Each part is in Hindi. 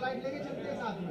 लाइट लेके चलते हैं साथ में।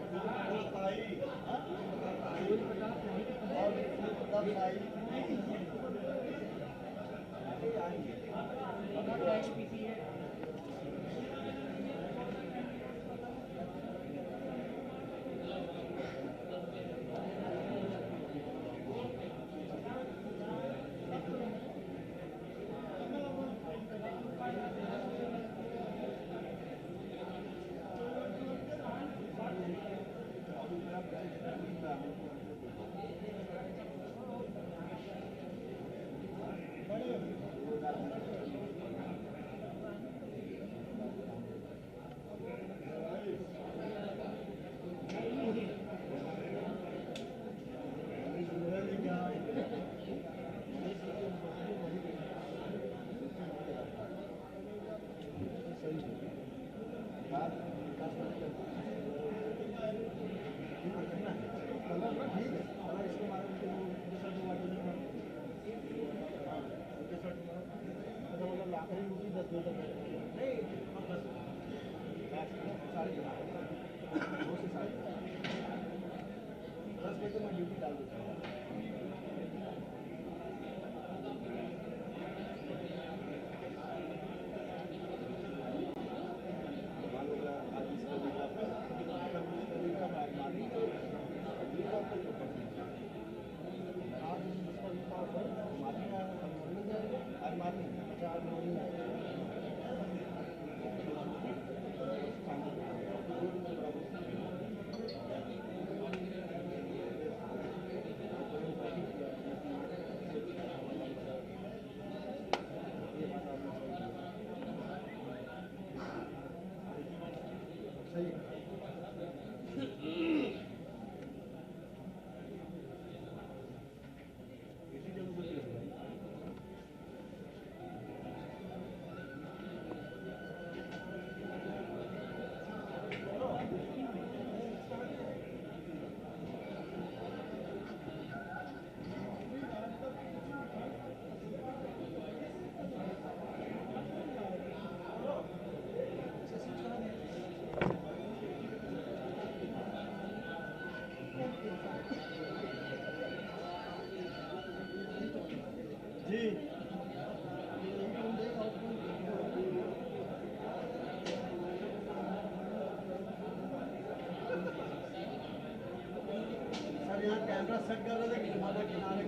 कैमरा सेट कर रहे थे किनारे किनारे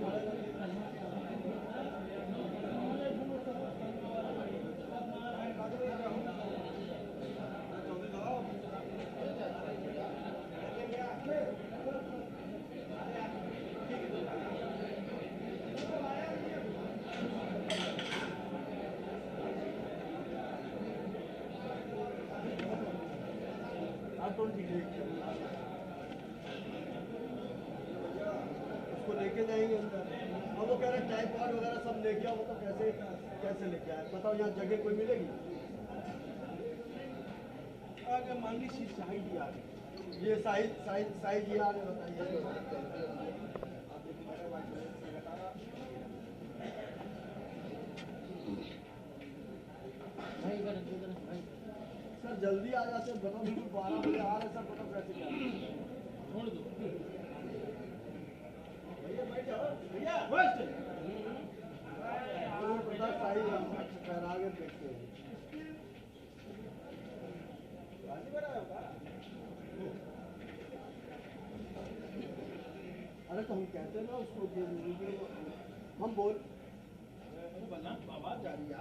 उसको लेके जाएंगे अंदर। अब वो कह रहे ट्राइपॉड वगैरह सब लेके आओ, तो कैसे कैसे लेके आए बताओ, यहाँ जगह कोई मिलेगी? अगर मान लीजिए साइज आ रही, ये साइज ये आ रहे, बताइए। सर जल्दी आ जाते, बताओ बिल्कुल 12 बजे आ रहे सर, बताओ कैसे क्या छोड़ दो भैया, बैठ जाओ भैया, बता साइज पहना के देखते हैं। अरे तो हम कहते हैं ना उसको, हम बोल आवाज जा रही है।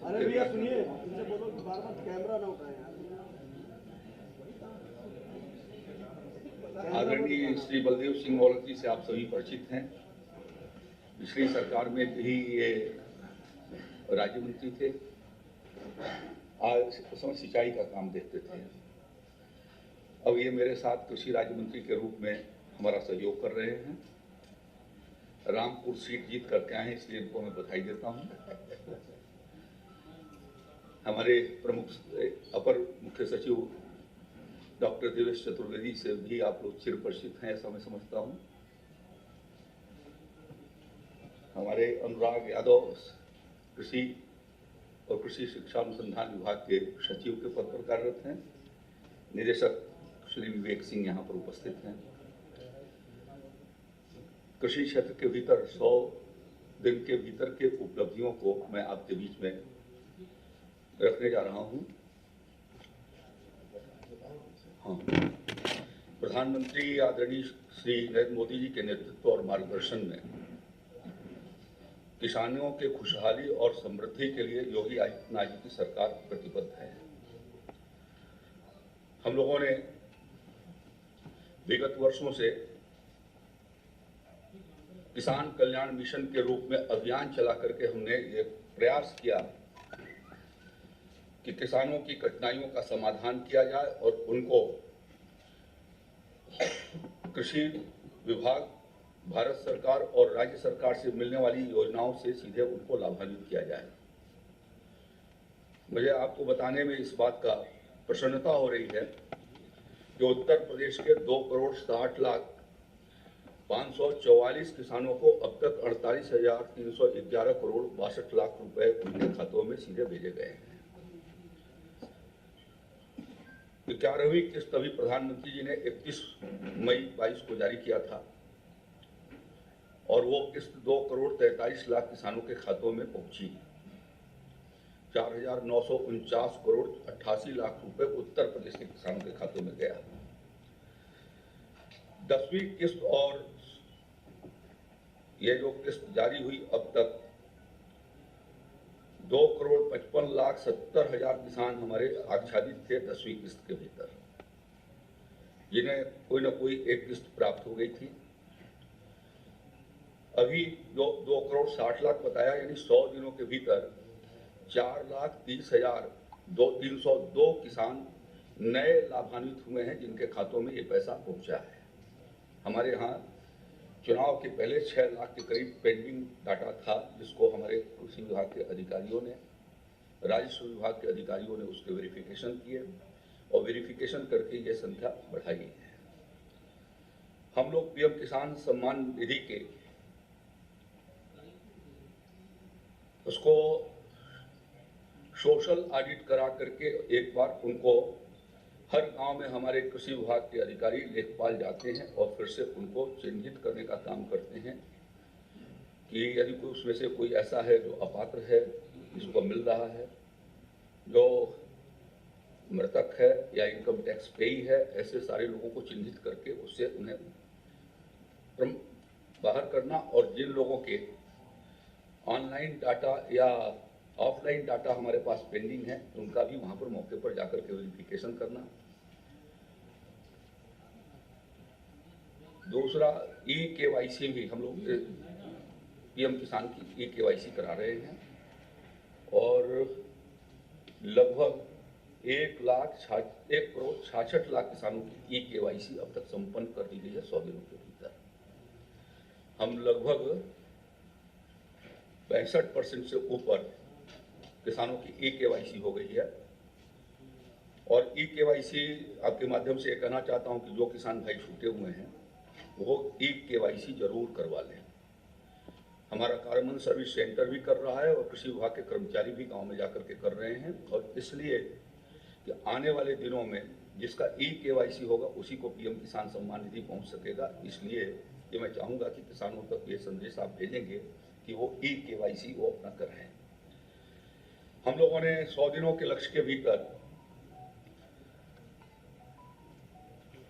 अरे भैया सुनिए, इनसे बोलो कि बार-बार कैमरा ना उठाएं यार। आदरणीय श्री बलदेव सिंह औलख जी से आप सभी परिचित हैं। पिछली सरकार में भी ये राज्य मंत्री थे, आज उसमें सिंचाई का काम देखते थे। अब ये मेरे साथ कृषि राज्य मंत्री के रूप में हमारा सहयोग कर रहे हैं। रामपुर सीट जीत करके आए हैं, इसलिए इनको मैं बधाई देता हूं। हमारे प्रमुख अपर मुख्य सचिव डॉक्टर देवेश चतुर्वेदी से भी आप लोग चिर परिचित हैं, ऐसा मैं समझता हूं। हमारे अनुराग यादव कृषि और कृषि शिक्षा अनुसंधान विभाग के सचिव के पद पर कार्यरत हैं। निदेशक श्री विवेक सिंह यहाँ पर उपस्थित हैं। कृषि क्षेत्र के भीतर 100 दिन के भीतर के उपलब्धियों को मैं आपके बीच में रखने जा रहा हूँ। हाँ, प्रधानमंत्री आदरणीय श्री नरेंद्र मोदी जी के नेतृत्व और मार्गदर्शन में किसानों के खुशहाली और समृद्धि के लिए योगी आदित्यनाथ जी की सरकार प्रतिबद्ध है। हम लोगों ने विगत वर्षों से किसान कल्याण मिशन के रूप में अभियान चला करके हमने ये प्रयास किया कि किसानों की कठिनाइयों का समाधान किया जाए और उनको कृषि विभाग, भारत सरकार और राज्य सरकार से मिलने वाली योजनाओं से सीधे उनको लाभान्वित किया जाए। मुझे आपको बताने में इस बात का प्रसन्नता हो रही है कि उत्तर प्रदेश के 2,60,544 किसानों को अब तक 48,311 करोड़ 62 लाख रुपए उनके खातों में सीधे भेजे गए हैं। 11वीं किस्त अभी प्रधानमंत्री जी ने 31 मई 22 को जारी किया था और वो किस्त 2,43 लाख किसानों के खातों में पहुंची। 4,949 करोड़ 88 लाख रुपए उत्तर प्रदेश के किसानों के खातों में गया। 10वीं किस्त और ये जो किस्त जारी हुई अब तक 2,55,70,000 किसान हमारे आच्छादित थे 10वीं किस्त के भीतर, जिन्हें कोई न कोई एक किस्त प्राप्त हो गई थी। अभी जो 2,60,00,000 बताया, यानी 100 दिनों के भीतर 4,30,302 किसान नए लाभान्वित हुए हैं, जिनके खातों में ये पैसा पहुंचा है। हमारे यहाँ चुनाव के पहले 6 लाख के करीब पेंडिंग डाटा था, जिसको हमारे कृषि विभाग के अधिकारियों ने, राजस्व विभाग के अधिकारियों ने उसके वेरिफिकेशन किए और वेरिफिकेशन करके ये संख्या बढ़ाई है। हम लोग पीएम किसान सम्मान निधि के उसको सोशल ऑडिट करा करके एक बार उनको हर गांव में हमारे कृषि विभाग के अधिकारी लेखपाल जाते हैं और फिर से उनको चिन्हित करने का काम करते हैं कि यदि कोई उसमें से कोई ऐसा है जो अपात्र है, जिसको मिल रहा है, जो मृतक है या इनकम टैक्स पेई है, ऐसे सारे लोगों को चिन्हित करके उससे उन्हें बाहर करना और जिन लोगों के ऑनलाइन डाटा या ऑफलाइन डाटा हमारे पास पेंडिंग है, उनका भी वहां पर मौके पर जाकर के वेरिफिकेशन करना। दूसरा, ई-केवाईसी भी हम लोग पीएम किसान की ई-केवाईसी करा रहे हैं और लगभग 1,66,00,000 किसानों की ई-केवाईसी अब तक संपन्न कर दी गई है 100 दिनों के भीतर। हम लगभग 65% से ऊपर किसानों की ई-केवाईसी हो गई है और ई-केवाईसी आपके माध्यम से कहना चाहता हूं कि जो किसान भाई छूटे हुए हैं वो ई-केवाईसी जरूर करवा लें। हमारा कार्यान्वयन सर्विस सेंटर भी कर रहा है और कृषि विभाग के कर्मचारी भी गांव में जाकर के कर रहे हैं और इसलिए कि आने वाले दिनों में जिसका ई-केवाईसी होगा उसी को पीएम किसान सम्मान निधि पहुंच सकेगा। इसलिए ये मैं चाहूँगा कि किसानों तक ये संदेश आप भेजेंगे कि वो ई-केवाईसी वो अपना कराएं। हम लोगों ने 100 दिनों के लक्ष्य के भीतर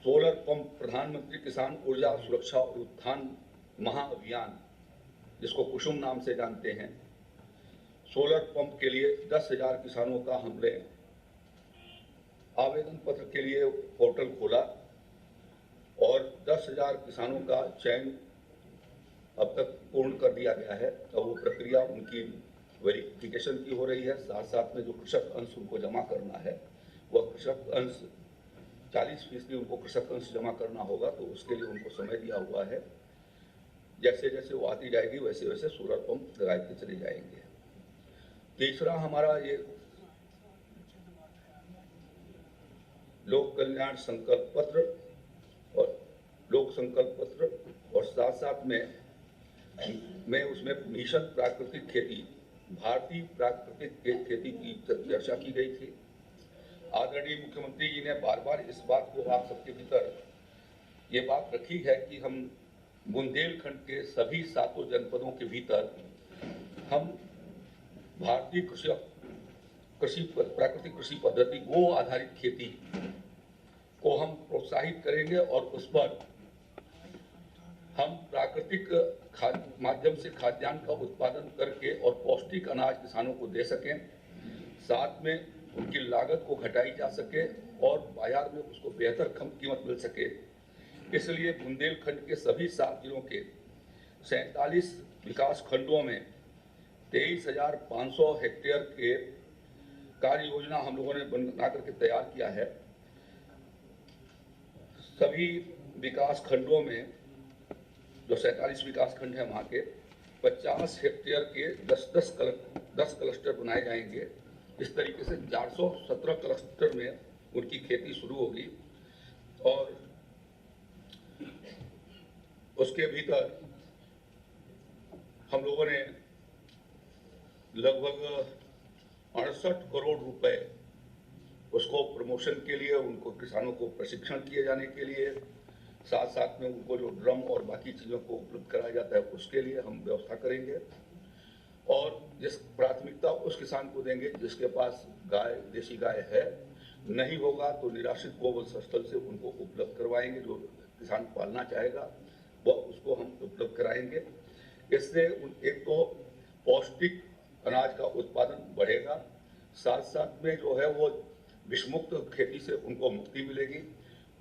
सोलर पंप, प्रधानमंत्री किसान ऊर्जा सुरक्षा और उत्थान महाअभियान, जिसको कुसुम नाम से जानते हैं, सोलर पंप के लिए 10,000 किसानों का हमने आवेदन पत्र के लिए पोर्टल खोला और 10,000 किसानों का चयन अब तक पूर्ण कर दिया गया है। अब वो प्रक्रिया उनकी वेरिफिकेशन की हो रही है। साथ साथ में जो कृषक अंश उनको जमा करना है, वह कृषक अंश 40% उनको कृषक अंश जमा करना होगा, तो उसके लिए उनको समय दिया हुआ है। जैसे जैसे वो आती जाएगी वैसे वैसे सोलर पंप लगाते चले जाएंगे। तीसरा हमारा ये लोक कल्याण संकल्प पत्र और लोक संकल्प पत्र और साथ साथ में उसमें मिशन प्राकृतिक खेती, भारतीय प्राकृतिक खेती की चर्चा की गई थी। आदरणीय मुख्यमंत्री जी ने बार बार इस बात को आप सबके भीतर ये बात रखी है कि हम बुंदेलखंड के सभी 7 जनपदों के भीतर हम भारतीय प्राकृतिक कृषि पद्धति गो आधारित खेती को हम प्रोत्साहित करेंगे और उस पर हम प्राकृतिक माध्यम से खाद्यान्न का उत्पादन करके और पौष्टिक अनाज किसानों को दे सकें, साथ में उनकी लागत को घटाई जा सके और बाजार में उसको बेहतर कम कीमत मिल सके। इसलिए बुंदेलखंड के सभी 7 जिलों के 47 विकास खंडों में 23,500 हेक्टेयर के कार्य योजना हम लोगों ने बना करके तैयार किया है। सभी विकास खंडों में जो 47 विकास खंड है वहाँ के 50 हेक्टेयर के 10 क्लस्टर बनाए जाएंगे। इस तरीके से 417 क्लस्टर में उनकी खेती शुरू होगी और उसके भीतर हम लोगों ने लगभग 68 करोड़ रुपए उसको प्रमोशन के लिए, उनको किसानों को प्रशिक्षण किए जाने के लिए, साथ साथ में उनको जो ड्रम और बाकी चीज़ों को उपलब्ध कराया जाता है उसके लिए हम व्यवस्था करेंगे। और जिस प्राथमिकता उस किसान को देंगे जिसके पास गाय, देशी गाय है, नहीं होगा तो निराश्रित गोवंश स्थल से उनको उपलब्ध करवाएंगे। जो किसान पालना चाहेगा वो उसको हम उपलब्ध कराएंगे। इससे एक तो पौष्टिक अनाज का उत्पादन बढ़ेगा, साथ साथ में जो है वो विषमुक्त खेती से उनको मुक्ति मिलेगी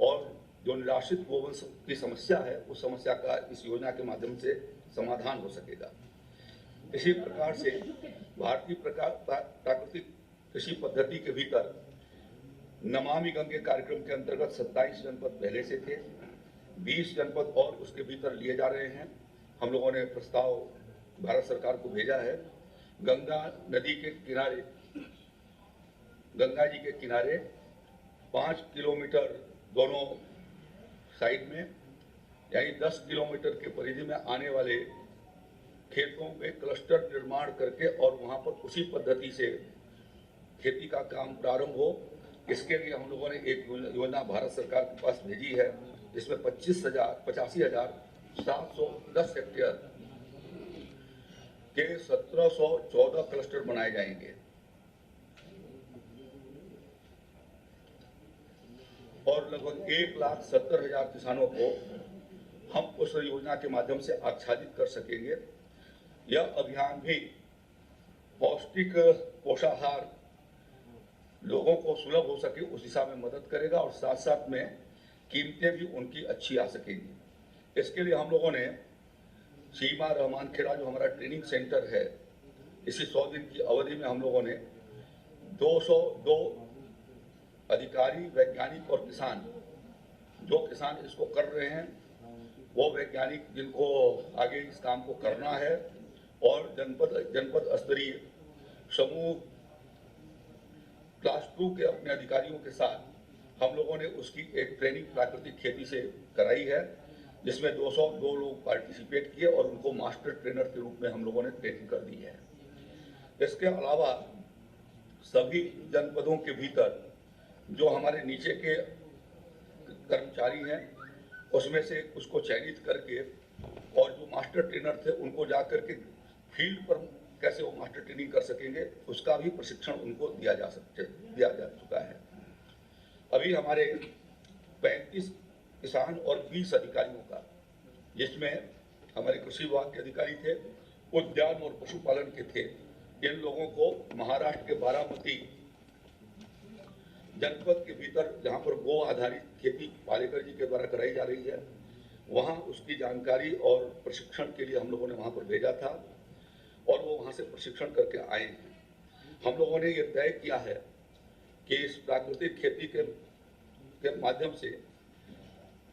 और जो निराश्रित गोवंश की समस्या है उस समस्या का इस योजना के माध्यम से समाधान हो सकेगा। इसी प्रकार से भारतीय प्राकृतिक कृषि पद्धति के भीतर नमामि गंगे कार्यक्रम के अंतर्गत 27 जनपद पहले से थे, 20 जनपद और उसके भीतर लिए जा रहे हैं। हम लोगों ने प्रस्ताव भारत सरकार को भेजा है। गंगा नदी के किनारे, गंगा जी के किनारे 5 किलोमीटर दोनों साइड में, यानी 10 किलोमीटर के परिधि में आने वाले खेतों में क्लस्टर निर्माण करके और वहां पर उसी पद्धति से खेती का काम प्रारंभ हो। इसके लिए हम लोगों ने एक योजना भारत सरकार के पास भेजी है, जिसमें 85,710 हेक्टेयर के 1714 क्लस्टर बनाए जाएंगे और लगभग 1,70,000 किसानों को हम उस योजना के माध्यम से आच्छादित कर सकेंगे। यह अभियान भी पौष्टिक पोषाहार लोगों को सुलभ हो सके उस दिशा में मदद करेगा और साथ साथ में कीमतें भी उनकी अच्छी आ सकेंगी। इसके लिए हम लोगों ने सीमा रहमान खेड़ा जो हमारा ट्रेनिंग सेंटर है, इसी 100 दिन की अवधि में हम लोगों ने 202 अधिकारी, वैज्ञानिक और किसान, जो किसान इसको कर रहे हैं वो वैज्ञानिक जिनको आगे इस काम को करना है और जनपद स्तरीय समूह क्लास 2 के अपने अधिकारियों के साथ हम लोगों ने उसकी एक ट्रेनिंग प्राकृतिक खेती से कराई है, जिसमें 202 लोग पार्टिसिपेट किए और उनको मास्टर ट्रेनर के रूप में हम लोगों ने ट्रेनिंग कर दी है। इसके अलावा सभी जनपदों के भीतर जो हमारे नीचे के कर्मचारी हैं उसमें से उसको चयनित करके और जो मास्टर ट्रेनर थे उनको जा करके फील्ड पर कैसे वो मास्टर ट्रेनिंग कर सकेंगे उसका भी प्रशिक्षण उनको दिया जा चुका है। अभी हमारे 35 किसान और 20 अधिकारियों का, जिसमें हमारे कृषि विभाग के अधिकारी थे, उद्यान और पशुपालन के थे, इन लोगों को महाराष्ट्र के बारामती जनपद के भीतर जहां पर गो आधारित खेती पालेकर जी के द्वारा कराई जा रही है, वहां उसकी जानकारी और प्रशिक्षण के लिए हम लोगों ने वहां पर भेजा था और वो वहां से प्रशिक्षण करके आए हैं। हम लोगों ने ये तय किया है कि इस प्राकृतिक खेती के माध्यम से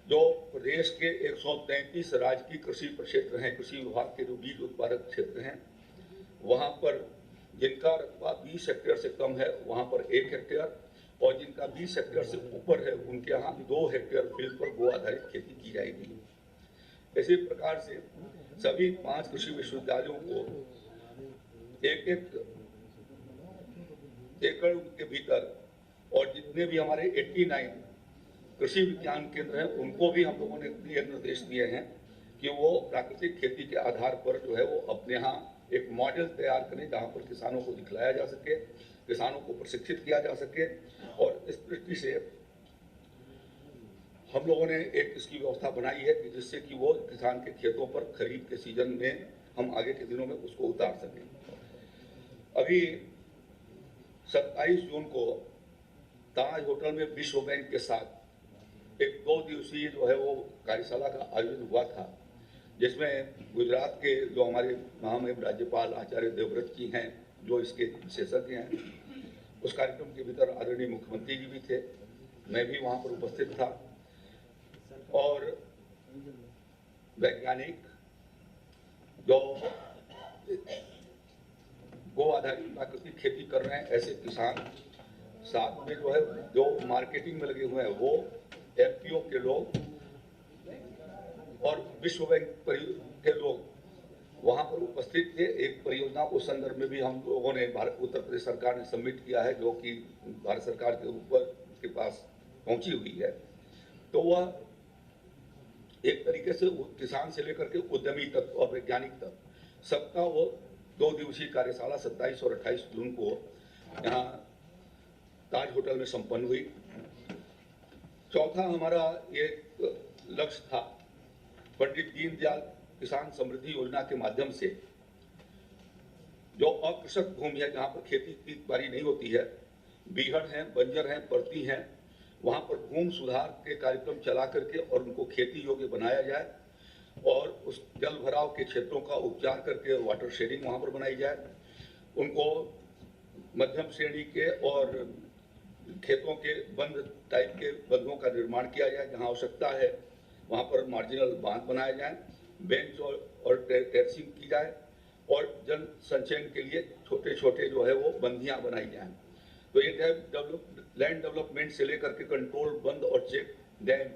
जो प्रदेश के 133 राजकीय कृषि प्रक्षेत्र हैं, कृषि विभाग के जो बीज उत्पादक क्षेत्र हैं, वहां पर जिनका रकबा 20 हेक्टेयर से कम है वहां पर 1 हेक्टेयर, और जिनका 20 हेक्टेयर से ऊपर है उनके यहाँ 2 हेक्टेयर फील्ड पर गो आधारित खेती की जाएगी। इसी प्रकार से सभी 5 कृषि विश्वविद्यालयों को एक एकड़ के भीतर, और जितने भी हमारे 89 कृषि विज्ञान केंद्र हैं उनको भी हम लोगों ने ये निर्देश दिए हैं कि वो प्राकृतिक खेती के आधार पर जो है वो अपने यहाँ एक मॉडल तैयार करें जहाँ पर किसानों को दिखलाया जा सके, किसानों को प्रशिक्षित किया जा सके। और इस दृष्टि से हम लोगों ने एक इसकी व्यवस्था बनाई है कि जिससे कि वो किसान के खेतों पर खरीफ के सीजन में हम आगे के दिनों में उसको उतार सकें। अभी 27 जून को ताज होटल में विश्व बैंक के साथ एक 2 दिवसीय जो है वो कार्यशाला का आयोजन हुआ था, जिसमें गुजरात के जो हमारे महामहिम राज्यपाल आचार्य देवव्रत जी हैं, जो इसके विशेषज्ञ हैं, उस कार्यक्रम के भीतर आदरणीय मुख्यमंत्री जी भी थे, मैं भी वहाँ पर उपस्थित था, और वैज्ञानिक जो गो आधारित प्राकृतिक खेती कर रहे हैं ऐसे किसान, साथ में जो है जो मार्केटिंग में लगे हुए हैं वो एफपीओ के लोग और विश्व बैंक के लोग वहां पर उपस्थित थे। एक परियोजना उस संदर्भ में भी हम लोगों ने उत्तर प्रदेश सरकार ने सबमिट किया है, जो कि भारत सरकार के ऊपर के पास पहुंची हुई है। तो वह एक तरीके से किसान से लेकर के उद्यमी तक और वैज्ञानिक तक सबका वो 2 दिवसीय कार्यशाला 27 और 28 जून को यहाँ ताज होटल में संपन्न हुई। चौथा हमारा ये लक्ष्य था, पंडित दीनदयाल किसान समृद्धि योजना के माध्यम से जो अकृषक भूमि है, जहाँ पर खेती की बारी नहीं होती है, बीहड़ हैं, बंजर हैं, परती हैं, वहाँ पर भूमि सुधार के कार्यक्रम चला करके और उनको खेती योग्य बनाया जाए, और उस जल भराव के क्षेत्रों का उपचार करके वाटर शेडिंग वहाँ पर बनाई जाए, उनको मध्यम श्रेणी के और खेतों के बंद टाइप के बंधों का निर्माण किया जाए, जहाँ आवश्यकता है वहाँ पर मार्जिनल बांध बनाए जाए, बेंच और टेरसिंग की जाए, और जल संचयन के लिए छोटे छोटे जो है वो बंदियाँ बनाई जाएं। तो ये लैंड डेवलपमेंट से लेकर के कंट्रोल बंद और चेक डैम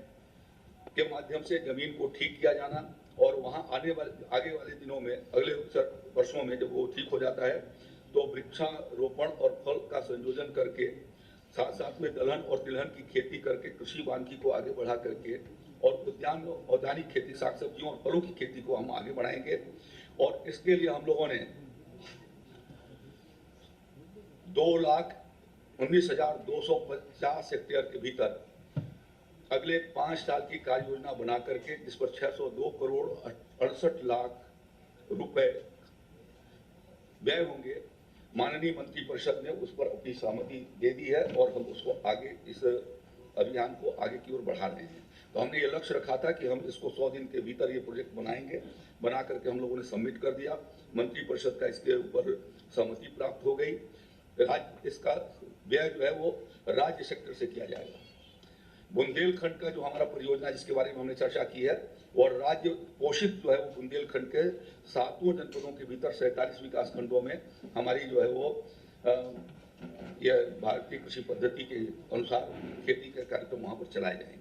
के माध्यम से जमीन को ठीक किया जाना, और वहाँ आगे वाले दिनों में, अगले वर्षों में जब वो ठीक हो जाता है तो वृक्षारोपण और फल का संयोजन करके साथ साथ में दलहन और तिलहन की खेती करके कृषि वानिकी को आगे बढ़ा करके और उद्यान औद्यानिक खेती, साग सब्जियों और फलों की खेती को हम आगे बढ़ाएंगे। और इसके लिए हम लोगों ने 2,19,250 हेक्टेयर के भीतर अगले 5 साल की कार्य योजना बना करके, जिस पर 602 करोड़ 68 लाख रुपए व्यय होंगे, माननीय मंत्रिपरिषद ने उस पर अपनी सहमति दे दी है, और हम उसको आगे, इस अभियान को आगे की ओर बढ़ा रहे हैं। तो हमने ये लक्ष्य रखा था कि हम इसको 100 दिन के भीतर ये प्रोजेक्ट बनाएंगे, बना करके हम लोगों ने सबमिट कर दिया, मंत्रिपरिषद का इसके ऊपर सहमति प्राप्त हो गई। इसका व्यय जो है वो राज्य सेक्टर से किया जाएगा। बुंदेलखंड का जो हमारा परियोजना जिसके बारे में हमने चर्चा की है, और राज्य पोषित जो है वो बुंदेलखंड के 7 जनपदों के भीतर 47 विकास खंडों में हमारी जो है वो यह भारतीय कृषि पद्धति के अनुसार खेती के कार्यक्रम वहाँ पर चलाए जाएंगे।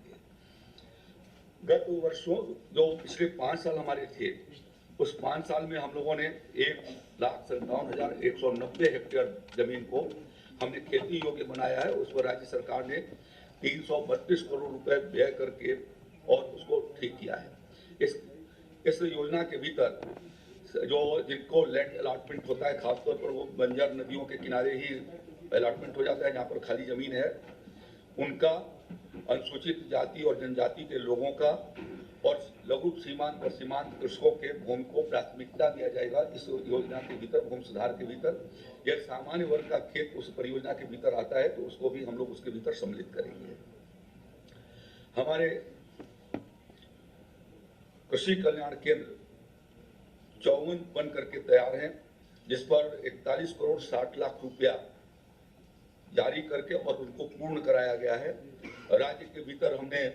गत वर्षों जो पिछले 5 साल हमारे थे, उस 5 साल में हम लोगों ने 1,57,190 हेक्टेयर जमीन को हमने खेती योग्य बनाया है। उस पर राज्य सरकार ने 332 करोड़ रुपए व्यय करके और उसको ठीक किया है। इस योजना के भीतर जो जिनको लैंड अलॉटमेंट होता है, खासतौर पर वो बंजर नदियों के किनारे ही अलॉटमेंट हो जाता है, जहाँ पर खाली जमीन है, उनका, अनुसूचित जाति और जनजाति के लोगों का, और लघु सीमांत और सीमांत कृषकों के भूमि को प्राथमिकता दिया जाएगा इस योजना के भीतर, भूमि सुधार के भीतर। यह सामान्य वर्ग का खेत उस परियोजना के भीतर आता है तो उसको भी हम लोग उसके भीतर सम्मिलित करेंगे। हमारे कृषि कल्याण केंद्र 54 बन करके तैयार हैं, जिस पर 41 करोड़ 60 लाख रुपया जारी करके और उनको पूर्ण कराया गया है। राज्य के भीतर हमने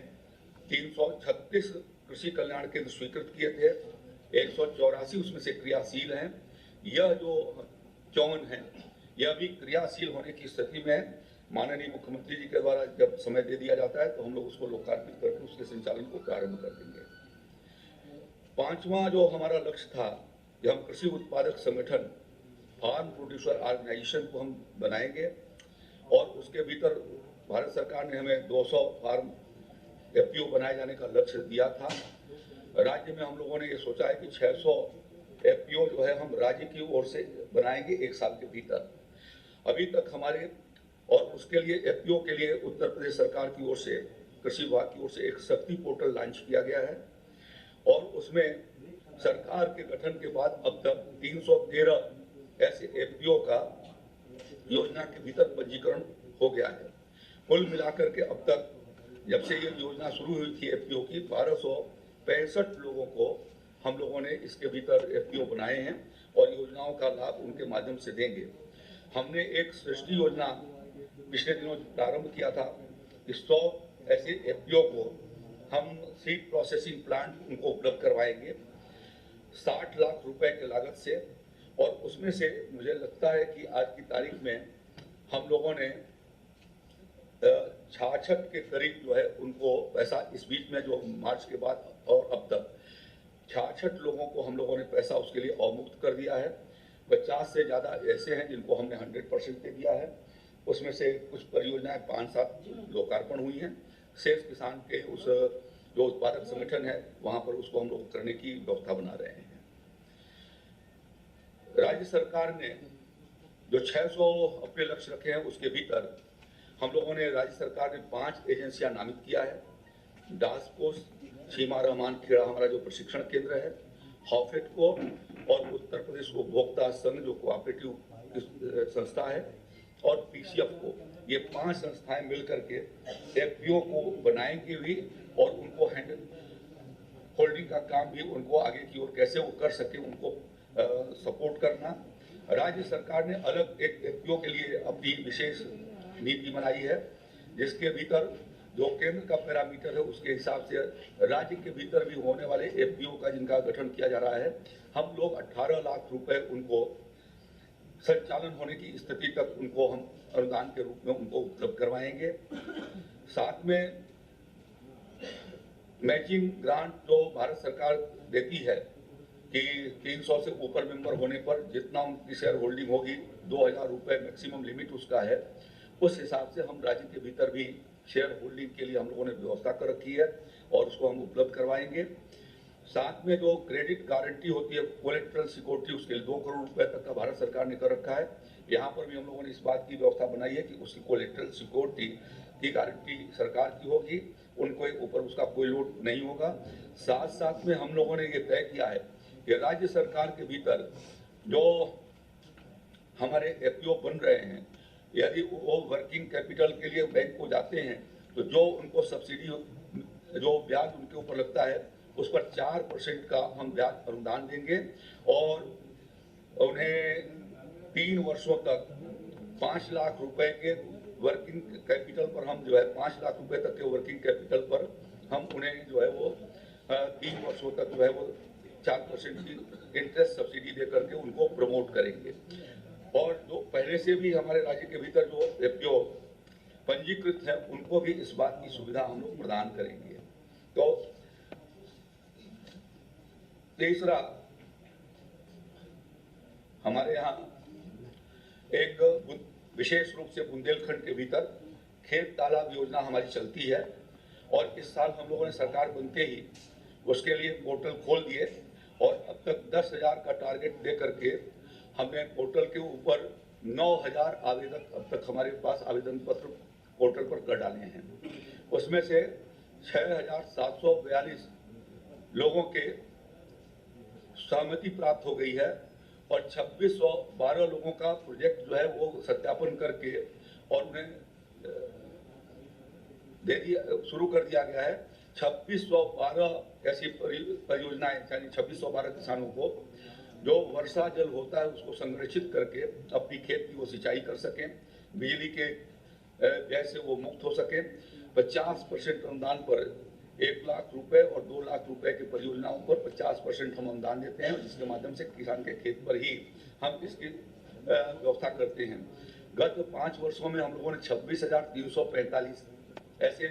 336 कृषि कल्याण केंद्र स्वीकृत किए थे, 184 उसमें से क्रियाशील हैं। यह जो 54 है, यह भी क्रियाशील होने की स्थिति में है। माननीय मुख्यमंत्री जी के द्वारा जब समय दे दिया जाता है तो हम लोग उसको लोकार्पित करके उसके संचालन को प्रारंभ कर देंगे। पांचवा जो हमारा लक्ष्य था कि हम कृषि उत्पादक संगठन फार्म प्रोड्यूसर ऑर्गेनाइजेशन को हम बनाएंगे और उसके भीतर भारत सरकार ने हमें 200 फार्म एफपीओ बनाए जाने का लक्ष्य दिया था। राज्य में हम लोगों ने ये सोचा है कि 600 एफपीओ जो है हम राज्य की ओर से बनाएंगे 1 साल के भीतर। अभी तक हमारे और उसके लिए एफपीओ के लिए उत्तर प्रदेश सरकार की ओर से, कृषि विभाग की ओर से एक शक्ति पोर्टल लॉन्च किया गया है और उसमें सरकार के गठन के बाद अब तक 313 ऐसे एफपीओ का योजना के भीतर पंजीकरण हो गया है। कुल मिलाकर के अब तक जब से ये योजना शुरू हुई थी एफपीओ की, 1265 लोगों को हम लोगों ने इसके भीतर एफपीओ बनाए हैं और योजनाओं का लाभ उनके माध्यम से देंगे। हमने एक सृष्टि योजना पिछले दिनों प्रारंभ किया था। 100 ऐसे एफपीओ को हम सीड प्रोसेसिंग प्लांट उनको उपलब्ध करवाएंगे 60 लाख रुपए के लागत से, और उसमें से मुझे लगता है कि आज की तारीख में हम लोगों ने 66 के करीब जो है उनको पैसा, इस बीच में जो मार्च के बाद और अब तक 66 लोगों को हम लोगों ने पैसा उसके लिए अवमुक्त कर दिया है। 50 से ज़्यादा ऐसे हैं जिनको हमने 100% दे दिया है। उसमें से कुछ परियोजनाएं 5-7 लोकार्पण हुई हैं। शेष किसान के उस जो उत्पादक संगठन है वहाँ पर उसको हम लोग करने की व्यवस्था बना रहे हैं। राज्य सरकार ने जो 600 अपने लक्ष्य रखे हैं उसके भीतर हम लोगों ने, राज्य सरकार ने 5 एजेंसियां नामित किया है। डास्कोस, सीमा रहमान खेड़ा हमारा जो प्रशिक्षण केंद्र है, हॉफेट को और उत्तर प्रदेश उपभोक्ता संघ जो कोऑपरेटिव संस्था है, और पीसीएफ को, ये 5 संस्थाएं मिलकर के एफपीओ को बनाएंगी भी और उनको हैंडल होल्डिंग का काम भी उनको आगे की ओर कैसे वो कर सके उनको सपोर्ट करना। राज्य सरकार ने अलग एक एफपीओ के लिए अपनी विशेष नीति बनाई है जिसके भीतर जो केंद्र का पैरामीटर है उसके हिसाब से राज्य के भीतर भी होने वाले एफपीओ का जिनका गठन किया जा रहा है, हम लोग 18 लाख रुपए उनको संचालन होने की स्थिति तक उनको हम अनुदान के रूप में उनको उपलब्ध करवाएंगे। साथ में मैचिंग ग्रांट जो भारत सरकार देती है कि 300 से ऊपर मेंबर होने पर जितना उनकी शेयर होल्डिंग होगी 2000 रुपये मैक्सिमम लिमिट उसका है, उस हिसाब से हम राज्य के भीतर भी शेयर होल्डिंग के लिए हम लोगों ने व्यवस्था कर रखी है और उसको हम उपलब्ध करवाएंगे। साथ में जो क्रेडिट गारंटी होती है, कोलेट्रल सिक्योरिटी, उसके लिए 2 करोड़ रुपए तक का भारत सरकार ने कर रखा है। यहाँ पर भी हम लोगों ने इस बात की व्यवस्था बनाई है कि उसकी कोलेट्रल सिक्योरिटी की गारंटी सरकार की होगी, उनको ऊपर उसका कोई लोड नहीं होगा। साथ साथ में हम लोगों ने ये तय किया है कि राज्य सरकार के भीतर जो हमारे एफपीओ बन रहे हैं, यदि वो वर्किंग कैपिटल के लिए बैंक को जाते हैं तो जो उनको सब्सिडी, जो ब्याज उनके ऊपर लगता है उस पर 4% का हम ब्याज अनुदान देंगे और उन्हें 3 वर्षों तक 5 लाख रुपए के वर्किंग कैपिटल पर हम जो है 5 लाख रुपए तक के वर्किंग कैपिटल पर हम उन्हें जो है वो 3 वर्षों तक जो है वो 4% की इंटरेस्ट सब्सिडी दे करके उनको प्रमोट करेंगे। और जो पहले से भी हमारे राज्य के भीतर जो एफपीओ पंजीकृत है उनको भी इस बात की सुविधा हम लोग प्रदान करेंगे। तो तीसरा, हमारे यहाँ एक विशेष रूप से बुंदेलखंड के भीतर खेत तालाब योजना हमारी चलती है और इस साल हम लोगों ने सरकार बनते ही उसके लिए पोर्टल खोल दिए और अब तक 10,000 का टारगेट दे करके हमने पोर्टल के ऊपर 9,000 आवेदक अब तक हमारे पास आवेदन पत्र पोर्टल पर कर डाले हैं। उसमें से 6,742 लोगों के सहमति प्राप्त हो गई है और 2,612 लोगों का प्रोजेक्ट जो है वो सत्यापन करके और उन्हें दे दिया, शुरू कर दिया गया है। 2,612 ऐसी परियोजनाएं, यानी 2,612 किसानों को जो वर्षा जल होता है उसको संरक्षित करके अपनी खेत की वो सिंचाई कर सकें, बिजली के व्यय से वो मुक्त हो सकें। 50% अनुदान पर 1 लाख रुपए और 2 लाख रुपए की परियोजनाओं पर 50% हम अनुदान देते हैं, जिसके माध्यम से किसान के खेत पर ही हम इसकी व्यवस्था करते हैं। गत 5 वर्षों में हम लोगों ने 26,345 ऐसे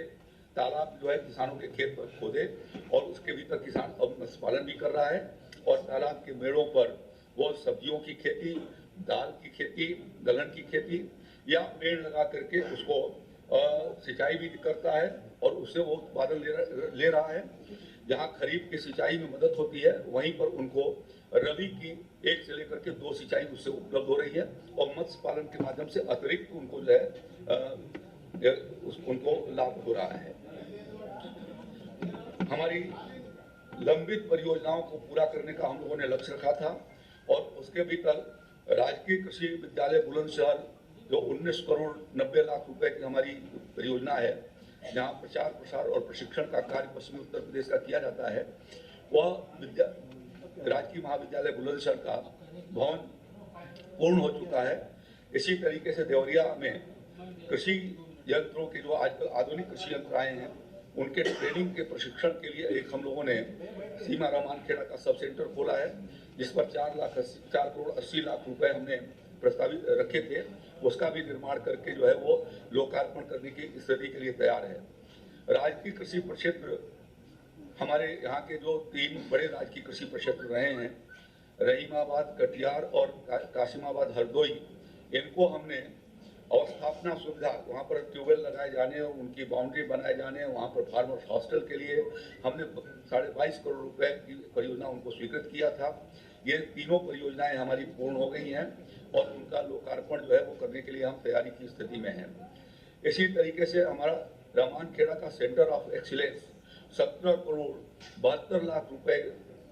तालाब जो है किसानों के खेत पर खोदे और उसके भीतर किसान अब मत्स्य पालन भी कर रहा है और तालाब के मेड़ों पर वो सब्जियों की खेती, दाल की खेती, दलहन की खेती या पेड़ लगा करके उसको सिंचाई भी करता है और उससे वो उत्पादन ले रहा है। जहाँ खरीफ की सिंचाई में मदद होती है वहीं पर उनको रबी की 1 से लेकर के 2 सिंचाई उससे उपलब्ध हो रही है और मत्स्य पालन के माध्यम से अतिरिक्त उनको जो है उनको लाभ हो रहा है। हमारी लंबित परियोजनाओं को पूरा करने का हम लोगों ने लक्ष्य रखा था और उसके भीतर राजकीय कृषि विद्यालय बुलंदशहर जो 19 करोड़ 90 लाख रुपए की हमारी परियोजना है, जहाँ प्रचार प्रसार और प्रशिक्षण का कार्य पश्चिमी उत्तर प्रदेश का किया जाता है, वह राजकीय महाविद्यालय बुलंदशहर का भवन पूर्ण हो चुका है। इसी तरीके से देवरिया में कृषि यंत्रों के जो आजकल आधुनिक कृषि यंत्र आए हैं उनके ट्रेनिंग के प्रशिक्षण के लिए एक हम लोगों ने सीमा रामानखेड़ा का सब सेंटर खोला है, जिस पर 4 करोड़ 80 लाख रुपए हमने प्रस्तावित रखे थे। उसका भी निर्माण करके जो है वो लोकार्पण करने की स्थिति के लिए तैयार है। राजकीय कृषि प्रक्षेत्र हमारे यहाँ के जो 3 बड़े राजकीय कृषि प्रक्षेत्र रहे हैं, रहीमाबाद, कटिहार और कासिमाबाद हरदोई, इनको हमने अवस्थापना सुविधा, वहाँ पर ट्यूबवेल लगाए जाने और उनकी बाउंड्री बनाए जाने, वहाँ पर फार्मर्स हॉस्टल के लिए हमने 22.5 करोड़ रुपए की परियोजना उनको स्वीकृत किया था। ये तीनों परियोजनाएं हमारी पूर्ण हो गई हैं और उनका लोकार्पण जो है वो करने के लिए हम तैयारी की स्थिति में हैं। इसी तरीके से हमारा रामानखेड़ा का centre of excellence 17 crore 72 lakh रुपए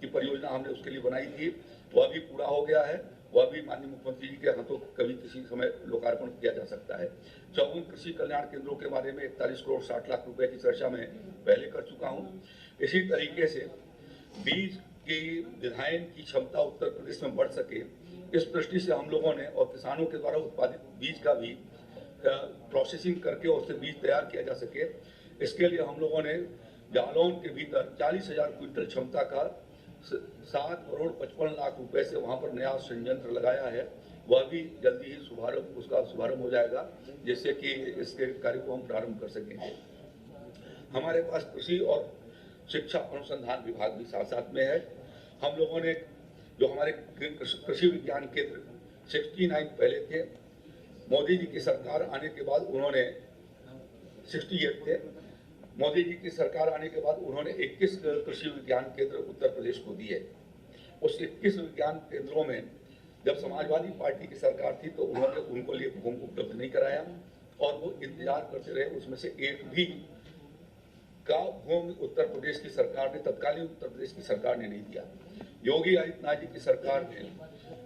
की परियोजना हमने उसके लिए बनाई थी, वह भी पूरा हो गया है। वह भी माननीय मुख्यमंत्री जी के हाथों कभी किसी समय लोकार्पण किया जा सकता है। 54 कृषि कल्याण केंद्रों के बारे में 41 करोड़ 60 लाख रुपए की चर्चा मैं पहले कर चुका हूँ। इसी तरीके से बीज की विधायन की क्षमता उत्तर प्रदेश में बढ़ सके, इस दृष्टि से हम लोगों ने और किसानों के द्वारा उत्पादित बीज का भी प्रोसेसिंग करके उससे बीज तैयार किया जा सके, इसके लिए हम लोगों ने जालौन के भीतर 40,000 क्विंटल क्षमता का 7 करोड़ 55 लाख रुपए से वहां पर नया संयंत्र लगाया है। वह भी जल्दी ही उसका शुभारंभ हो जाएगा, जिससे कि इसके कार्य को हम प्रारंभ कर सकेंगे। हमारे पास कृषि और शिक्षा अनुसंधान विभाग भी साथ साथ में है। हम लोगों ने जो हमारे कृषि विज्ञान केंद्र 69 पहले थे, मोदी जी की सरकार आने के बाद उन्होंने 68 थे। मोदी जी की सरकार आने के बाद उन्होंने 21 कृषि विज्ञान केंद्र उत्तर प्रदेश को दिए। उस 21 विज्ञान केंद्रों में जब समाजवादी पार्टी की सरकार थी तो उन्होंने उनको लिए भूमि उपलब्ध नहीं कराया और वो इंतजार करते रहे। उसमें से एक भी का भूमि उत्तर प्रदेश की सरकार ने, तत्कालीन उत्तर प्रदेश की सरकार ने नहीं दिया। योगी आदित्यनाथ जी की सरकार ने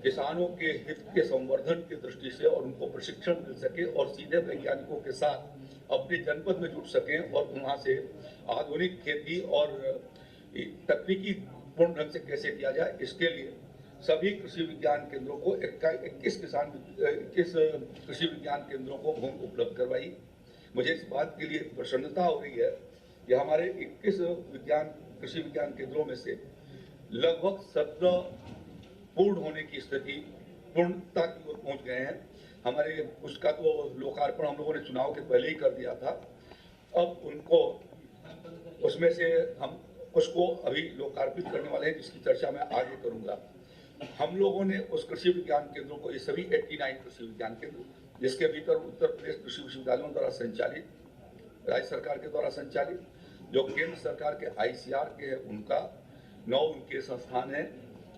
किसानों के हित के संवर्धन की दृष्टि से और उनको प्रशिक्षण मिल सके और सीधे वैज्ञानिकों के साथ अपने जनपद में जुट सकें और वहां से आधुनिक खेती और तकनीकी पूर्ण ढंग से कैसे किया जाए, इसके लिए सभी कृषि विज्ञान केंद्रों को 21 कृषि विज्ञान केंद्रों को भूमि उपलब्ध करवाई। मुझे इस बात के लिए प्रसन्नता हो रही है कि हमारे 21 कृषि विज्ञान केंद्रों में से लगभग 17 पूर्ण होने की स्थिति, पूर्णता की ओर पहुंच गए हैं। हमारे उसका तो लोकार्पण हम लोगों ने चुनाव के पहले ही कर दिया था। अब उनको उसमें से हम कुछ को अभी लोकार्पित करने वाले हैं, जिसकी चर्चा मैं आगे करूंगा। हम लोगों ने उस कृषि विज्ञान केंद्रों को, ये सभी 89 कृषि विज्ञान केंद्र, जिसके भीतर उत्तर प्रदेश कृषि विश्वविद्यालयों द्वारा संचालित, राज्य सरकार के द्वारा संचालित, जो केंद्र सरकार के ICR के हैं उनका 9 उनके संस्थान हैं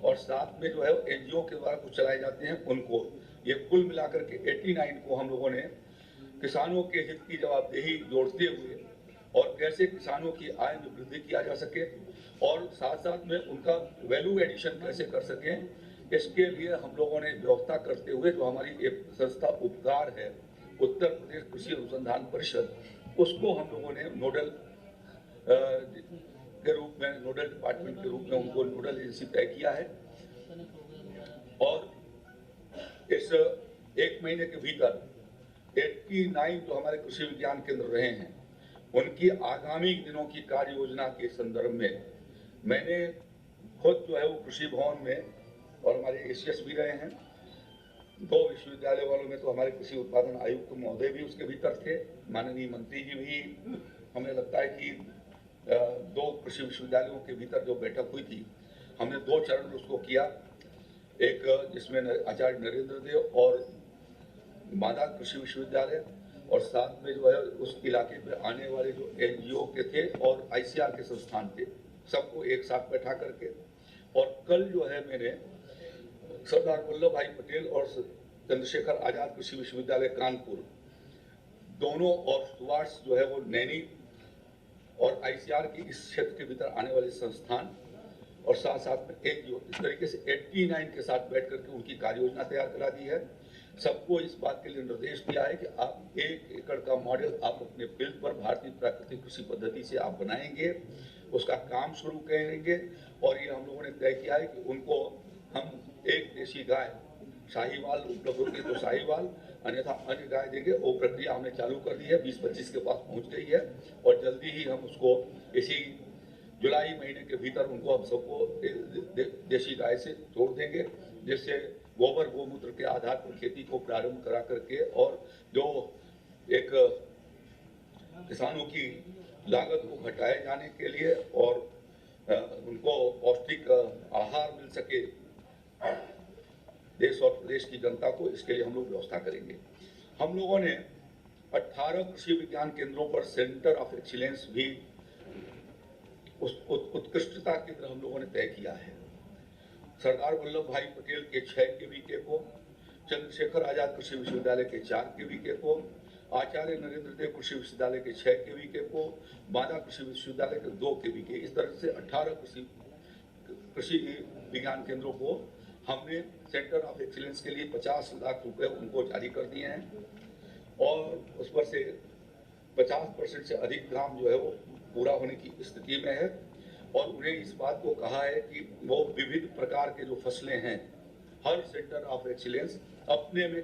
और साथ में जो है NGO के द्वारा कुछ चलाए जाते हैं उनको, ये कुल मिलाकर के 89 को हम लोगों ने किसानों के हित की जवाबदेही जोड़ते हुए और कैसे किसानों की आय में वृद्धि किया जा सके और साथ साथ में उनका वैल्यू एडिशन कैसे कर सकें, इसके लिए हम लोगों ने व्यवस्था करते हुए जो हमारी एक संस्था उपकार है, उत्तर प्रदेश कृषि अनुसंधान परिषद, उसको हम लोगों ने नोडल के रूप में, नोडल डिपार्टमेंट के रूप में उनको नोडल एजेंसी तय किया है और इस 1 महीने के भीतर 89 जो हमारे कृषि विज्ञान केंद्र रहे हैं उनकी आगामी दिनों की कार्य योजना के संदर्भ में मैंने खुद जो है वो कृषि भवन में और हमारे एसीएस भी रहे हैं। 2 विश्वविद्यालय वालों में तो हमारे कृषि उत्पादन आयुक्त महोदय भी उसके भीतर थे, माननीय मंत्री जी भी, हमें लगता है कि 2 कृषि विश्वविद्यालयों के भीतर जो बैठक हुई थी, हमने 2 चरण में उसको किया। एक जिसमें आचार्य नरेंद्र देव और मादा कृषि विश्वविद्यालय और साथ में जो है उस इलाके में आने वाले जो एनजीओ के थे और आईसीआर के संस्थान थे, सबको एक साथ बैठा करके, और कल जो है मैंने सरदार वल्लभ भाई पटेल और चंद्रशेखर आजाद कृषि विश्वविद्यालय कानपुर दोनों और सुभाष जो है वो नैनी और आईसीआर की इस क्षेत्र के भीतर आने वाले संस्थान और साथ साथ में एनजीओ, इस तरीके से 89 के साथ बैठ करके उनकी कार्य योजना तैयार करा दी है। सबको इस बात के लिए निर्देश दिया है कि आप 1 एकड़ का मॉडल आप अपने फील्ड पर भारतीय प्राकृतिक कृषि पद्धति से आप बनाएंगे, उसका काम शुरू करेंगे। और ये हम लोगों ने तय किया है कि उनको हम एक देशी गाय साहीवाल उपलब्ध होगी तो साहीवाल, अन्यथा अन्य गाय देंगे। वो प्रक्रिया हमने चालू कर दी है, 20-25 के पास पहुंच गई है और जल्दी ही हम उसको इसी जुलाई महीने के भीतर उनको हम सबको देशी गाय से जोड़ देंगे, जिससे गोबर गोमूत्र के आधार पर खेती को प्रारंभ करा करके और जो एक किसानों की लागत को घटाए जाने के लिए और उनको पौष्टिक आहार मिल सके देश और प्रदेश की जनता को, इसके लिए हम लोग व्यवस्था करेंगे। हम लोगों ने 18 कृषि विज्ञान केंद्रों पर सेंटर ऑफ एक्सीलेंस भी उत्कृष्टता केंद्र हम लोगों ने तय किया है। सरदार वल्लभ भाई पटेल के 6 केवीके को, चंद्रशेखर आजाद कृषि विश्वविद्यालय के 4 केवीके को, आचार्य नरेंद्र देव कृषि विश्वविद्यालय के 6 केवीके को, मादा कृषि विश्वविद्यालय के 2 केवीके, इस तरह से 18 कृषि विज्ञान केंद्रों को हमने सेंटर ऑफ एक्सीलेंस के लिए 50 लाख रुपए उनको जारी कर दिए हैं और उस पर से 50% से अधिक काम जो है वो पूरा होने की स्थिति में है। और उन्हें इस बात को कहा है कि वो विविध प्रकार के जो फसलें हैं, हर सेंटर ऑफ एक्सीलेंस अपने में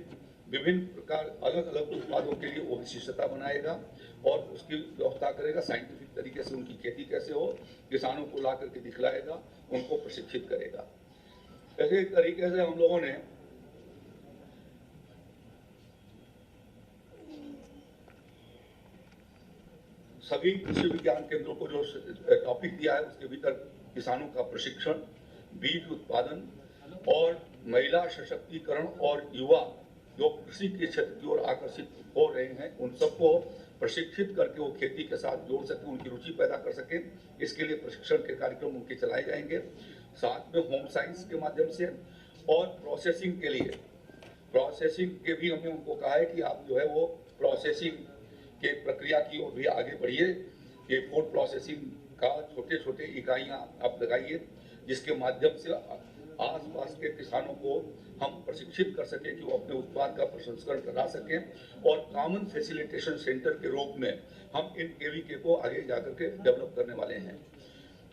विभिन्न प्रकार अलग अलग उत्पादों के लिए वो विशिष्टता बनाएगा और उसकी व्यवस्था करेगा। साइंटिफिक तरीके से उनकी खेती कैसे हो, किसानों को ला करके दिखलाएगा, उनको प्रशिक्षित करेगा। ऐसे तरीके से हम लोगों ने सभी कृषि विज्ञान केंद्रों को जो टॉपिक दिया है उसके भीतर किसानों का प्रशिक्षण, बीज उत्पादन और महिला सशक्तिकरण और युवा जो कृषि के क्षेत्र की ओर आकर्षित हो रहे हैं, उन सबको प्रशिक्षित करके वो खेती के साथ जोड़ सके, उनकी रुचि पैदा कर सके। इसके लिए प्रशिक्षण के कार्यक्रम उनके चलाए जाएंगे। साथ में होम साइंस के माध्यम से और प्रोसेसिंग के लिए, प्रोसेसिंग के भी हमने उनको कहा है कि आप जो है वो प्रोसेसिंग के प्रक्रिया की ओर भी आगे बढ़िए। ये फूड प्रोसेसिंग का छोटे छोटे इकाइयाँ आप लगाइए, जिसके माध्यम से आसपास के किसानों को हम प्रशिक्षित कर सकें कि वो अपने उत्पाद का प्रसंस्करण करा सकें। और कॉमन फैसिलिटेशन सेंटर के रूप में हम इन केवीके को आगे जाकर के डेवलप करने वाले हैं।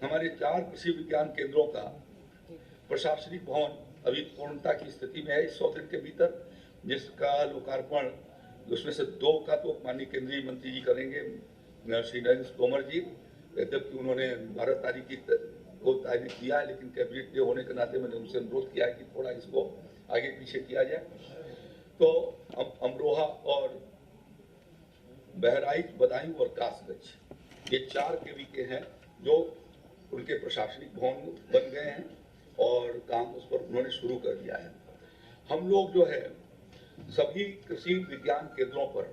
हमारे 4 कृषि विज्ञान केंद्रों का प्रशासनिक भवन अभी पूर्णता की स्थिति में है 100 दिन के भीतर, जिसका लोकार्पण उसमें से 2 का तो माननीय केंद्रीय मंत्री जी करेंगे, श्री नरेंद्र तोमर जी, जबकि उन्होंने 12 तारीख की को तारीख दिया है, लेकिन कैबिनेट डे होने के नाते मैंने उनसे अनुरोध किया है कि थोड़ा इसको आगे पीछे किया जाए। तो अमरोहा और बहराइच, बदायूं और कासगंज, ये 4 केवीके हैं जो उनके प्रशासनिक भवन बन गए हैं और काम उस पर उन्होंने शुरू कर दिया है। हम लोग जो है सभी कृषि विज्ञान केंद्रों पर,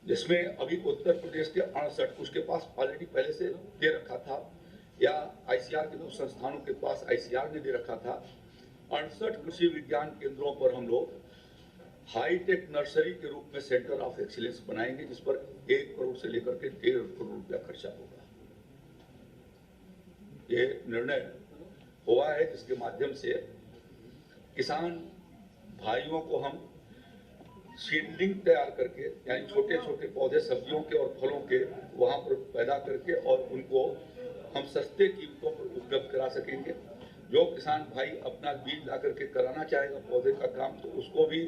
जिसमें अभी उत्तर प्रदेश के 68 उसके पास ऑलरेडी पहले से दे रखा था, या आईसीआर के कुछ संस्थानों के पास आईसीआर ने दे रखा था, 68 कृषि विज्ञान केंद्रों पर हम लोग हाईटेक नर्सरी के रूप में सेंटर ऑफ एक्सीलेंस बनाएंगे, जिस पर 1 करोड़ से लेकर के 1.5 करोड़ रुपया खर्चा होगा। ये निर्णय हुआ है, जिसके माध्यम से किसान भाइयों को हम सीडलिंग तैयार करके, यानी छोटे छोटे पौधे सब्जियों के और फलों के वहां पर पैदा करके और उनको हम सस्ते कीमतों पर उपलब्ध करा सकेंगे। जो किसान भाई अपना बीज ला करके कराना चाहेगा पौधे का काम, तो उसको भी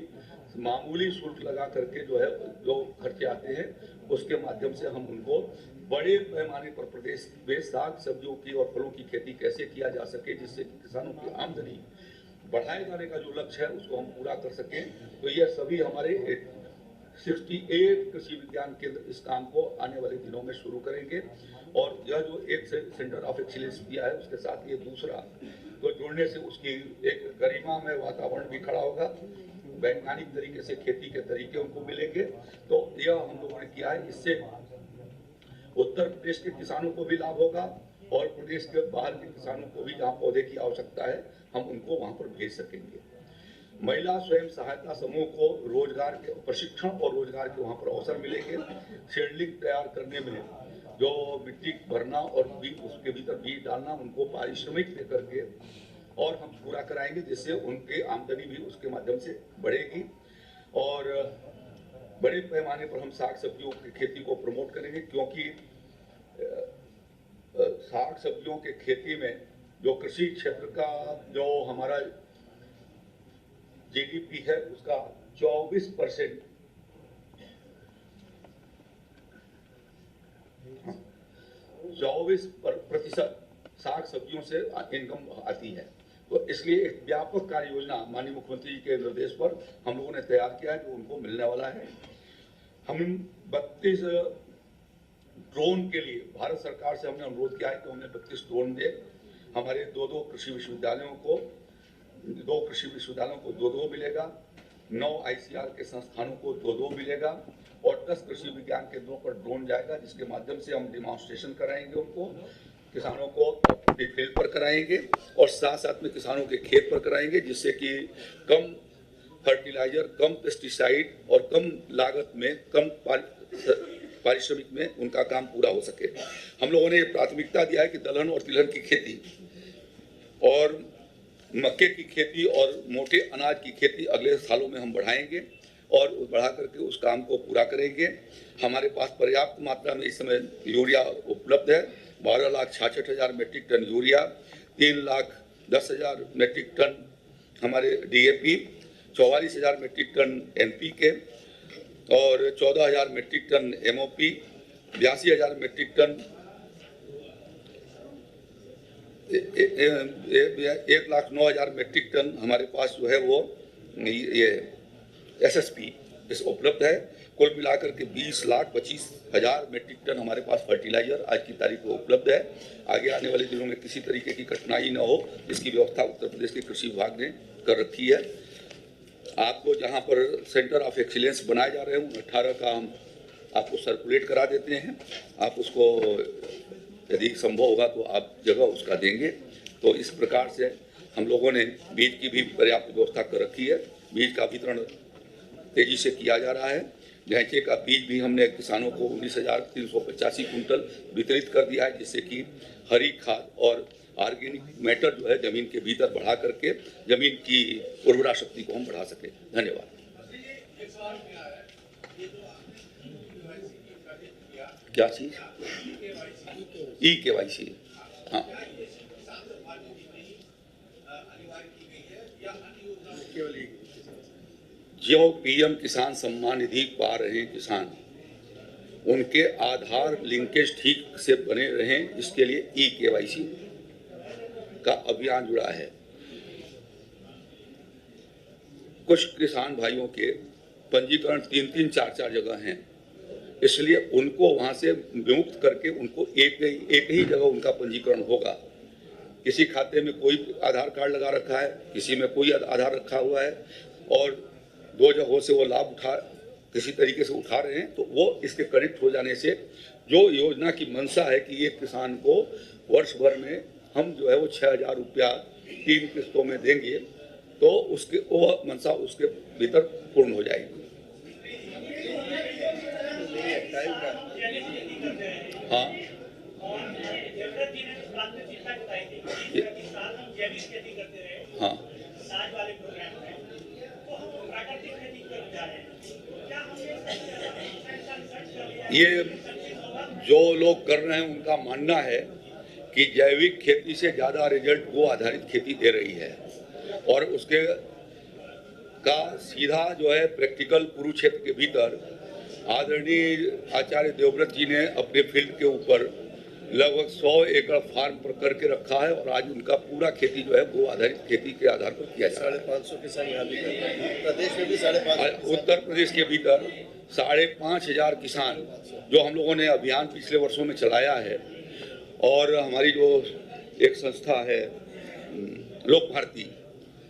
मामूली शुल्क लगा करके जो है जो खर्चे आते हैं उसके माध्यम से हम उनको बड़े पैमाने पर प्रदेश में साग सब्जियों की और फलों की खेती कैसे किया जा सके जिससे किसानों की आमदनी बढ़ाए जाने का जो लक्ष्य है उसको हम पूरा कर सकें। तो यह सभी हमारे 68 कृषि विज्ञान केंद्र इस काम को आने वाले दिनों में शुरू करेंगे और यह जो एक सेंटर ऑफ एक्सीलेंस किया है उसके साथ ये दूसरा तो जुड़ने से उसकी एक गरिमामय वातावरण भी खड़ा होगा, वैज्ञानिक तरीके से खेती के तरीके उनको मिलेंगे। तो यह हम लोगों ने किया है, इससे उत्तर प्रदेश के किसानों को भी लाभ होगा और प्रदेश के बाहर के किसानों को भी जहाँ पौधे की आवश्यकता है हम उनको वहाँ पर भेज सकेंगे। महिला स्वयं सहायता समूह को रोजगार के प्रशिक्षण और रोजगार के वहाँ पर अवसर मिलेंगे। शेडलिंग तैयार करने में जो मिट्टी भरना और बीज उसके भीतर बीज डालना उनको पारिश्रमिक दे करके और हम पूरा कराएंगे जिससे उनकी आमदनी भी उसके माध्यम से बढ़ेगी और बड़े पैमाने पर हम साग सब्जियों की खेती को प्रमोट करेंगे क्योंकि साग सब्जियों के खेती में जो कृषि क्षेत्र का जो हमारा जीडीपी है उसका 24% साग सब्जियों से इनकम आती है। तो इसलिए एक व्यापक कार्य योजना माननीय मुख्यमंत्री जी के निर्देश पर हम लोगों ने तैयार किया है जो उनको मिलने वाला है। हम 32 ड्रोन के लिए भारत सरकार से हमने अनुरोध किया है कि हमें 32 ड्रोन दे। हमारे दो कृषि विश्वविद्यालयों को 2 मिलेगा, 9 ICR के संस्थानों को 2 मिलेगा और 10 कृषि विज्ञान केंद्रों पर ड्रोन जाएगा जिसके माध्यम से हम डिमॉन्स्ट्रेशन कराएंगे, उनको किसानों को अपने फील्ड पर कराएंगे और साथ साथ में किसानों के खेत पर कराएंगे जिससे कि कम फर्टिलाइजर, कम पेस्टिसाइड और कम लागत में कम पारिश्रमिक में उनका काम पूरा हो सके। हम लोगों ने प्राथमिकता दिया है कि दलहन और तिलहन की खेती और मक्के की खेती और मोटे अनाज की खेती अगले सालों में हम बढ़ाएंगे और बढ़ा करके उस काम को पूरा करेंगे। हमारे पास पर्याप्त मात्रा में इस समय यूरिया उपलब्ध है। 12,66,000 metric ton urea, 3,10,000 metric ton हमारे DAP, 44,000 मेट्रिक टन NPK और 14,000 metric ton MOP, 82,000 metric ton 1,09,000 metric ton हमारे पास जो है वो ये SSP इस उपलब्ध है। कुल मिलाकर के 20,25,000 मेट्रिक टन हमारे पास फर्टिलाइजर आज की तारीख को उपलब्ध है। आगे आने वाले दिनों में किसी तरीके की कठिनाई न हो इसकी व्यवस्था उत्तर प्रदेश के कृषि विभाग ने कर रखी है। आपको जहां पर सेंटर ऑफ एक्सीलेंस बनाए जा रहे हैं 18 का हम आपको सर्कुलेट करा देते हैं। आप उसको यदि संभव होगा तो आप जगह उसका देंगे। तो इस प्रकार से हम लोगों ने बीज की भी पर्याप्त व्यवस्था कर रखी है। बीज का वितरण तेजी से किया जा रहा है। ढैंचे का बीज भी हमने किसानों को 19,385 कुंटल वितरित कर दिया है जिससे कि हरी खाद और ऑर्गेनिक मैटर जो है जमीन के भीतर बढ़ा करके जमीन की उर्वरा शक्ति को हम बढ़ा सके। धन्यवाद। क्या चीज? EKYC। हाँ, जो PM किसान सम्मान निधि पा रहे हैं किसान उनके आधार लिंकेज ठीक से बने रहें इसके लिए EKYC का अभियान जुड़ा है। कुछ किसान भाइयों के पंजीकरण 3-3, 4-4 जगह हैं, इसलिए उनको वहां से विमुक्त करके उनको एक ही जगह उनका पंजीकरण होगा। किसी खाते में कोई आधार कार्ड लगा रखा है, किसी में कोई आधार रखा हुआ है और 2 जगहों से वो लाभ किसी तरीके से उठा रहे हैं। तो वो इसके कनेक्ट हो जाने से जो योजना की मंशा है कि एक किसान को वर्ष भर में हम जो है वो 6,000 रुपया 3 किस्तों में देंगे तो उसके वो मंशा उसके भीतर पूर्ण हो जाएगी। हाँ, हाँ, ये जो लोग कर रहे हैं उनका मानना है कि जैविक खेती से ज़्यादा रिजल्ट वो आधारित खेती दे रही है और उसके का सीधा जो है प्रैक्टिकल कुरुक्षेत्र के भीतर आदरणीय आचार्य देवव्रत जी ने अपने फील्ड के ऊपर लगभग 100 एकड़ फार्म पर करके रखा है और आज उनका पूरा खेती जो है गो आधारित खेती के आधार पर किया जा रहा है। 550 किसान यहाँ भी कर रहे हैं, प्रदेश में भी 550। उत्तर प्रदेश के भीतर 5,500 किसान जो हम लोगों ने अभियान पिछले वर्षों में चलाया है और हमारी जो एक संस्था है लोक भारती,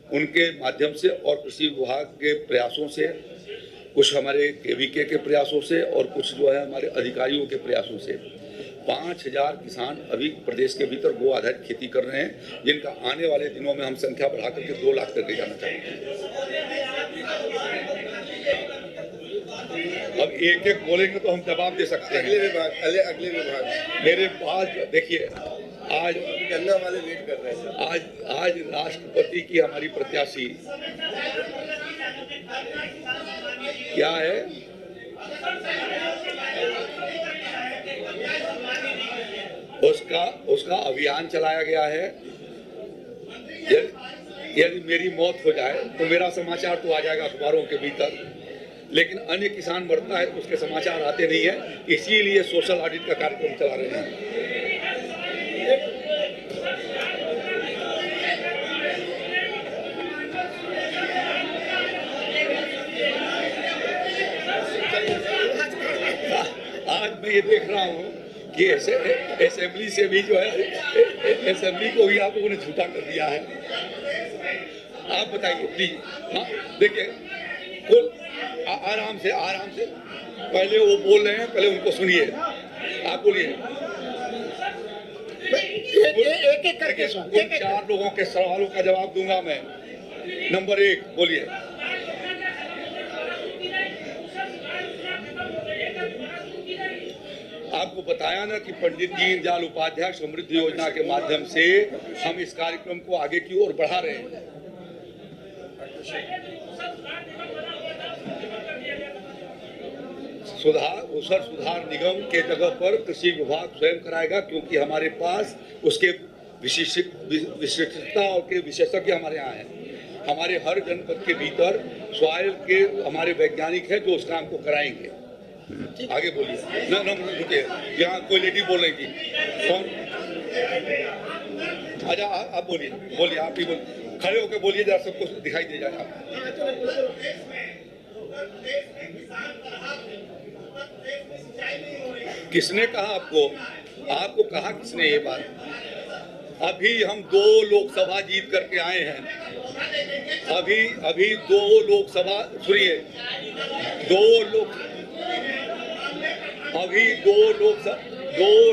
उनके माध्यम से और कृषि विभाग के प्रयासों से, कुछ हमारे केवीके के प्रयासों से और कुछ जो है हमारे अधिकारियों के प्रयासों से 5,000 किसान अभी प्रदेश के भीतर गो आधारित खेती कर रहे हैं, जिनका आने वाले दिनों में हम संख्या बढ़ा करके 2 लाख तक ले जाना चाहते हैं। अब एक एक बोलेंगे तो हम जवाब दे सकते हैं। अगले विभाग मेरे पास देखिए, आज गन्ना वाले वेट कर रहे हैं। आज राष्ट्रपति की हमारी प्रत्याशी क्या है, उसका अभियान चलाया गया है। यदि मेरी मौत हो जाए तो मेरा समाचार तो आ जाएगा अखबारों के भीतर, लेकिन अन्य किसान मरता है तो उसके समाचार आते नहीं है, इसीलिए सोशल ऑडिट का कार्यक्रम चला रहे हैं। आज मैं ये देख रहा हूँ कि असेंबली से भी जो है, असेंबली को भी आप लोगों ने झूठा कर दिया है। आप बताइए प्लीज। हाँ देखिए, आराम से पहले वो बोल रहे हैं, पहले उनको सुनिए। आप बोलिए। एक करके उन 4 लोगों के सवालों का जवाब दूंगा मैं। नंबर 1 बोलिए। आपको बताया ना कि पंडित दीनदयाल उपाध्याय समृद्धि योजना के माध्यम से हम इस कार्यक्रम को आगे की ओर बढ़ा रहे हैं। सुधार निगम के जगह पर कृषि विभाग स्वयं कराएगा, क्योंकि हमारे पास उसके विशिष्टता और के विशेषज्ञ हमारे यहाँ हैं। हमारे हर जनपद के भीतर सॉइल के हमारे वैज्ञानिक हैं जो उस काम को कराएंगे। आगे बोलिए। ना रुकिए, यहाँ कोई लेडी बोल रही थी। कौन? अच्छा आप बोलिए, आप ही बोलिए, खड़े होकर बोलिए, जरा सबको दिखाई दे जाएगा। किसने कहा आपको कहा किसने ये बात? अभी हम 2 लोकसभा जीत करके आए हैं। अभी 2 लोकसभा, सुनिए, 2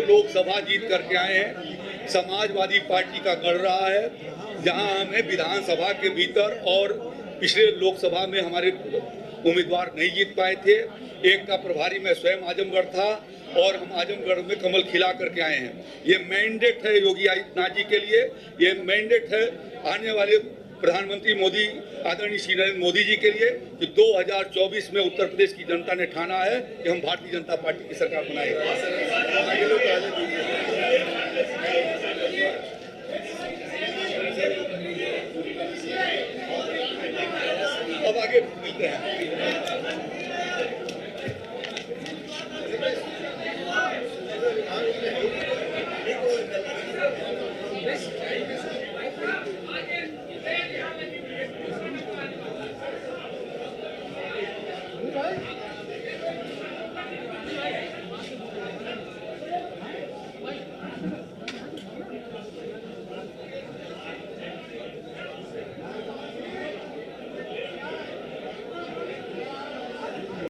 लोकसभा जीत करके आए हैं। समाजवादी पार्टी का गढ़ रहा है, जहां हमें विधानसभा के भीतर और पिछले लोकसभा में हमारे उम्मीदवार नहीं जीत पाए थे। एक का प्रभारी मैं स्वयं आजमगढ़ था और हम आजमगढ़ में कमल खिला करके आए हैं। ये मैंडेट है योगी आदित्यनाथ जी के लिए, ये मैंडेट है आने वाले प्रधानमंत्री मोदी, आदरणीय श्री नरेंद्र मोदी जी के लिए, कि 2024 में उत्तर प्रदेश की जनता ने ठाना है कि हम भारतीय जनता पार्टी की सरकार बनाएंगे। अब आगे मिलते हैं।